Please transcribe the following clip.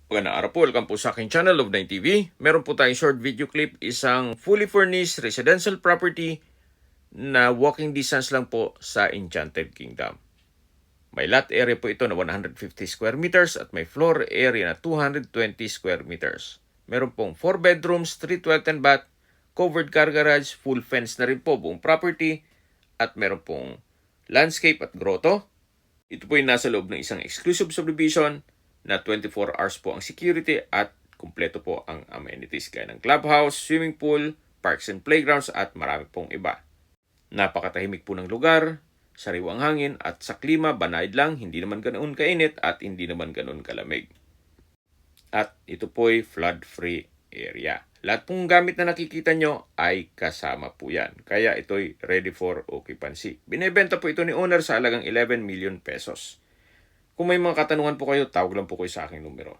Magandang araw po, welcome po sa aking channel, Love9 TV. Meron po tayong short video clip, isang fully furnished residential property na walking distance lang po sa Enchanted Kingdom. May lot area po ito na 150 square meters at may floor area na 220 square meters. Meron pong 4 bedrooms, 3 toilet and bath, covered car garage, full fence na rin po buong property at meron pong landscape at grotto. Ito po yung nasa loob ng isang exclusive subdivision na 24 hours po ang security at kumpleto po ang amenities gaya ng clubhouse, swimming pool, parks and playgrounds at marami pong iba. Napakatahimik po ng lugar, sariwang hangin at sa klima banayad lang, hindi naman ganoon kainit at hindi naman ganoon kalamig. At ito po ay flood-free area. Lahat pong gamit na nakikita nyo ay kasama po yan. Kaya ito'y ready for occupancy. Binebenta po ito ni owner sa halagang 11 million pesos. Kung may mga katanungan po kayo, tawag lang po kayo sa aking numero.